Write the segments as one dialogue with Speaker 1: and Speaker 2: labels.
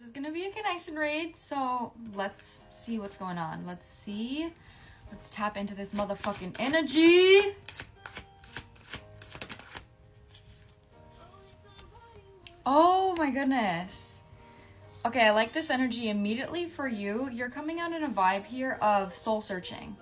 Speaker 1: This is gonna be a connection read, so let's see what's going on. Let's tap into this motherfucking energy. Oh my goodness. Okay, I like this energy immediately for you. You're coming out in a vibe here of soul searching.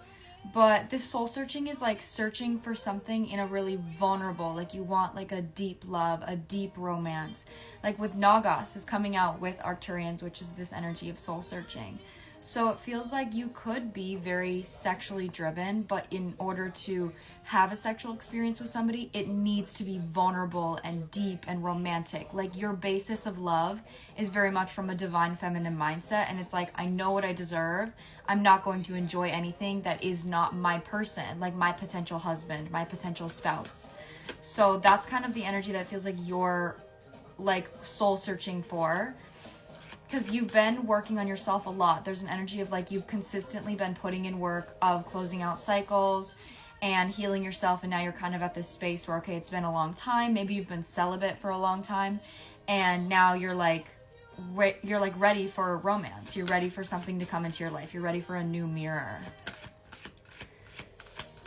Speaker 1: But this soul searching is like searching for something in a really vulnerable, like you want like a deep love, a deep romance. Like with Nagas is coming out with Arcturians, which is this energy of soul searching. So it feels like you could be very sexually driven, but in order to have a sexual experience with somebody, it needs to be vulnerable and deep and romantic. Like your basis of love is very much from a divine feminine mindset, and it's like, I know what I deserve. I'm not going to enjoy anything that is not my person, like my potential husband, my potential spouse. So that's kind of the energy that feels like you're like soul searching for. Because you've been working on yourself a lot. There's an energy of like you've consistently been putting in work of closing out cycles and healing yourself, and now you're kind of at this space where, okay, it's been a long time. Maybe you've been celibate for a long time, and now you're like ready for romance. You're ready for something to come into your life. You're ready for a new mirror.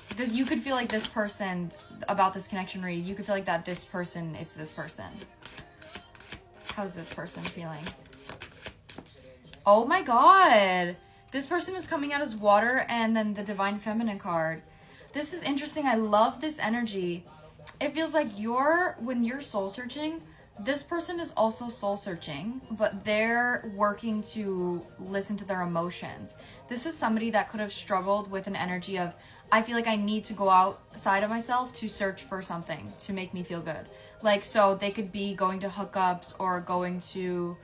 Speaker 1: Because you could feel like this person, about this connection read, you could feel like that this person, it's this person. How's this person feeling? Oh my god, this person is coming out as water and then the divine feminine card. This is interesting. I love this energy. It feels like when you're soul searching, this person is also soul searching, but they're working to listen to their emotions. This is somebody that could have struggled with an energy of, I feel like I need to go outside of myself to search for something to make me feel good. Like, so they could be going to hookups or going to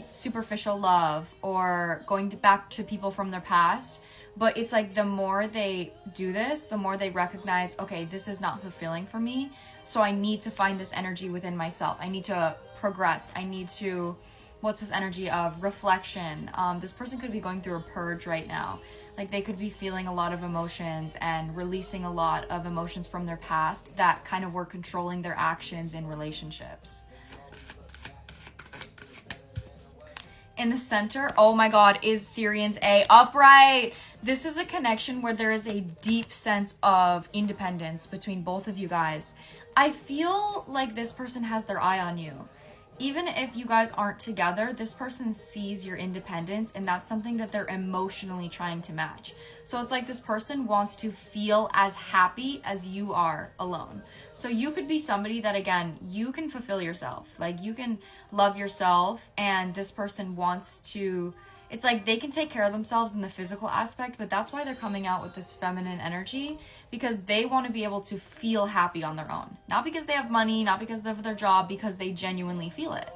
Speaker 1: superficial love or going back to people from their past. But it's like the more they do this, the more they recognize, okay, this is not fulfilling for me, so I need to find this energy within myself. I need to progress. I need to, what's this energy of reflection? This person could be going through a purge right now. Like they could be feeling a lot of emotions and releasing a lot of emotions from their past that kind of were controlling their actions in relationships. In the center, oh my god, is Syrian's A upright. This is a connection where there is a deep sense of independence between both of you guys. I feel like this person has their eye on you. Even if you guys aren't together, this person sees your independence, and that's something that they're emotionally trying to match. So it's like this person wants to feel as happy as you are alone. So you could be somebody that, again, you can fulfill yourself. Like you can love yourself, and this person wants to, it's like they can take care of themselves in the physical aspect, but that's why they're coming out with this feminine energy, because they want to be able to feel happy on their own. Not because they have money, not because of their job, because they genuinely feel it.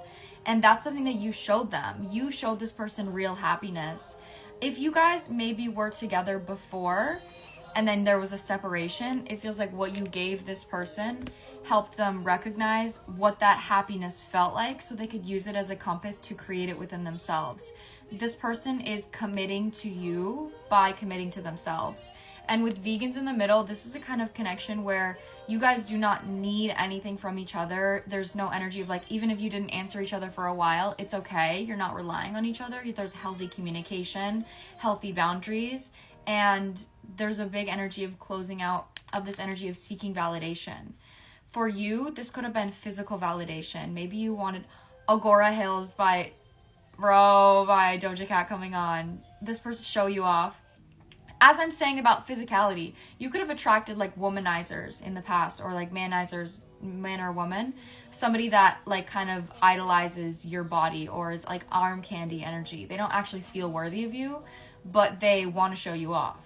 Speaker 1: And that's something that you showed them. You showed this person real happiness. If you guys maybe were together before and then there was a separation, it feels like what you gave this person helped them recognize what that happiness felt like, so they could use it as a compass to create it within themselves. This person is committing to you by committing to themselves. And with vegans in the middle, this is a kind of connection where you guys do not need anything from each other. There's no energy of like, even if you didn't answer each other for a while, it's okay. You're not relying on each other. There's healthy communication, healthy boundaries, and there's a big energy of closing out of this energy of seeking validation. For you, this could have been physical validation. Maybe you wanted Agora Hills by Doja Cat coming on. This person show you off. As I'm saying about physicality, you could have attracted like womanizers in the past, or like manizers, man or woman, somebody that like kind of idolizes your body or is like arm candy energy. They don't actually feel worthy of you, but they want to show you off.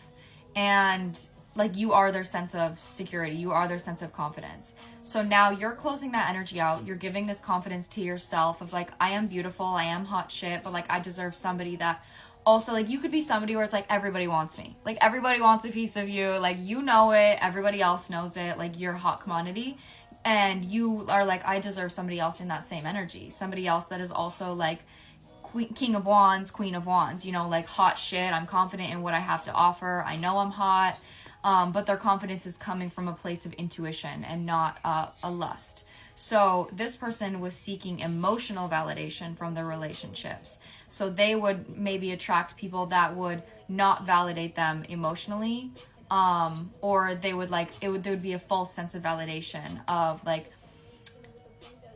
Speaker 1: And like you are their sense of security, you are their sense of confidence. So now you're closing that energy out. You're giving this confidence to yourself of like, I am beautiful, I am hot shit, but like I deserve somebody that also, like, you could be somebody where it's like, everybody wants me. Like, everybody wants a piece of you. Like, you know it. Everybody else knows it. Like, you're hot commodity. And you are like, I deserve somebody else in that same energy. Somebody else that is also, like, King of Wands, Queen of Wands. You know, like, hot shit. I'm confident in what I have to offer. I know I'm hot. but their confidence is coming from a place of intuition and not a lust. So this person was seeking emotional validation from their relationships. So they would maybe attract people that would not validate them emotionally, or they would like, there would be a false sense of validation of like,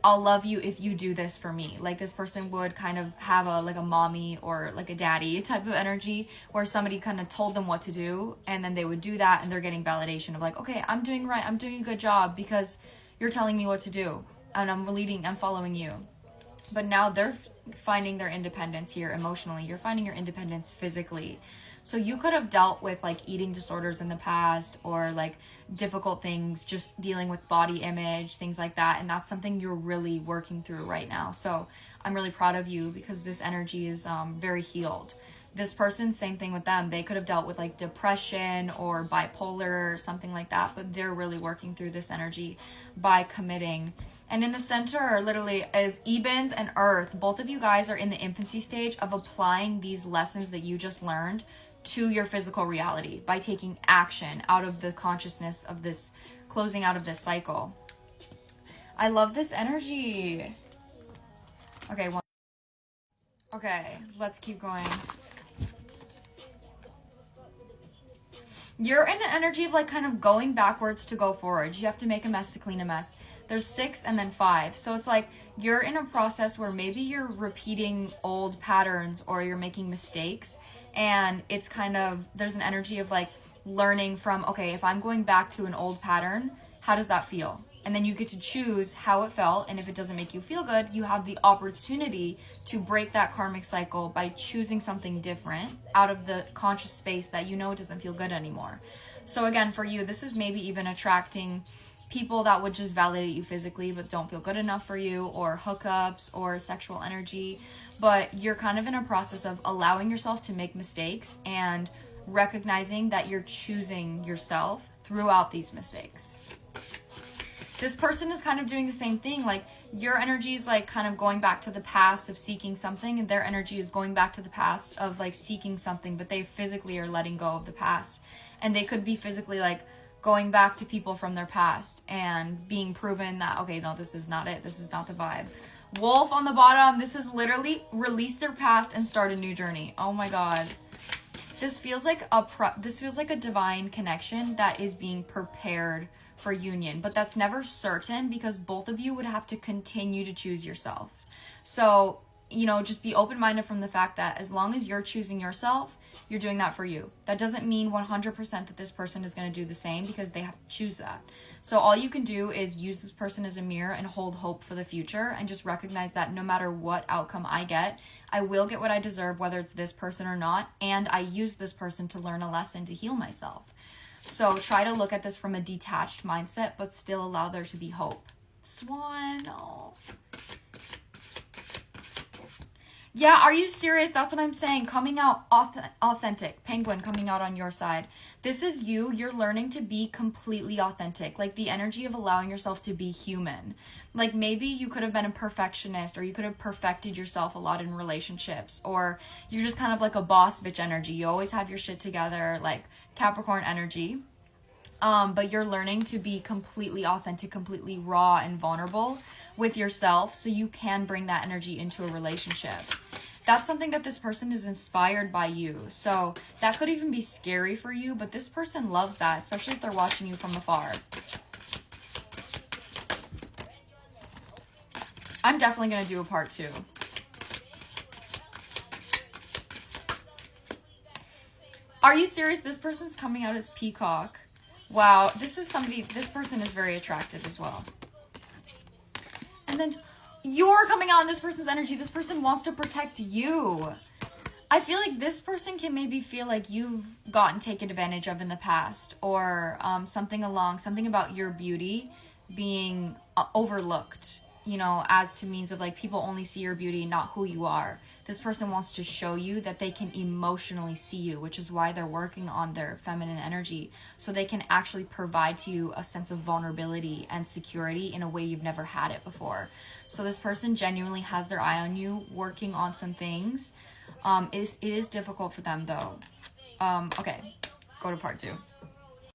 Speaker 1: I'll love you if you do this for me. Like this person would kind of have a mommy or like a daddy type of energy where somebody kind of told them what to do, and then they would do that, and they're getting validation of like, okay, I'm doing right, I'm doing a good job because you're telling me what to do, and I'm following you. But now they're finding their independence here emotionally. You're finding your independence physically. So you could have dealt with like eating disorders in the past, or like difficult things, just dealing with body image, things like that. And that's something you're really working through right now. So I'm really proud of you because this energy is very healed. This person, same thing with them. They could have dealt with like depression or bipolar or something like that, but they're really working through this energy by committing. And in the center literally is Ebens and Earth. Both of you guys are in the infancy stage of applying these lessons that you just learned to your physical reality by taking action out of the consciousness of this, closing out of this cycle. I love this energy. Okay, let's keep going. You're in an energy of like kind of going backwards to go forward. You have to make a mess to clean a mess. There's 6 and then 5. So it's like you're in a process where maybe you're repeating old patterns or you're making mistakes. And it's kind of, there's an energy of like learning from, okay, if I'm going back to an old pattern, how does that feel? And then you get to choose how it felt. And if it doesn't make you feel good, you have the opportunity to break that karmic cycle by choosing something different out of the conscious space that you know doesn't feel good anymore. So again, for you, this is maybe even attracting people that would just validate you physically but don't feel good enough for you, or hookups or sexual energy. But you're kind of in a process of allowing yourself to make mistakes and recognizing that you're choosing yourself throughout these mistakes. This person is kind of doing the same thing. Like your energy is like kind of going back to the past of seeking something, and their energy is going back to the past of like seeking something, but they physically are letting go of the past. And they could be physically like going back to people from their past and being proven that, okay, no, this is not it. This is not the vibe. Wolf on the bottom. This is literally release their past and start a new journey. Oh my God. This feels like a divine connection that is being prepared for union, but that's never certain because both of you would have to continue to choose yourselves. So, you know, just be open-minded from the fact that as long as you're choosing yourself, you're doing that for you. That doesn't mean 100% that this person is going to do the same, because they have to choose that. So all you can do is use this person as a mirror and hold hope for the future, and just recognize that no matter what outcome I get, I will get what I deserve, whether it's this person or not, and I use this person to learn a lesson to heal myself. So try to look at this from a detached mindset, but still allow there to be hope. Swan, oh. Yeah, are you serious? That's what I'm saying. Coming out authentic. Penguin coming out on your side. This is you. You're learning to be completely authentic. Like the energy of allowing yourself to be human. Like maybe you could have been a perfectionist, or you could have perfected yourself a lot in relationships, or you're just kind of like a boss bitch energy. You always have your shit together, like Capricorn energy. But you're learning to be completely authentic, completely raw and vulnerable with yourself, so you can bring that energy into a relationship. That's something that this person is inspired by you. So that could even be scary for you, but this person loves that, especially if they're watching you from afar. I'm definitely going to do a part 2. Are you serious? This person's coming out as peacock. Wow, this person is very attractive as well. And then you're coming out in this person's energy. This person wants to protect you. I feel like this person can maybe feel like you've gotten taken advantage of in the past, or something about your beauty being overlooked, you know, as to means of like people only see your beauty, not who you are. This person wants to show you that they can emotionally see you, which is why they're working on their feminine energy, so they can actually provide to you a sense of vulnerability and security in a way you've never had it before. So this person genuinely has their eye on you, working on some things. It is difficult for them though. Okay, go to part 2.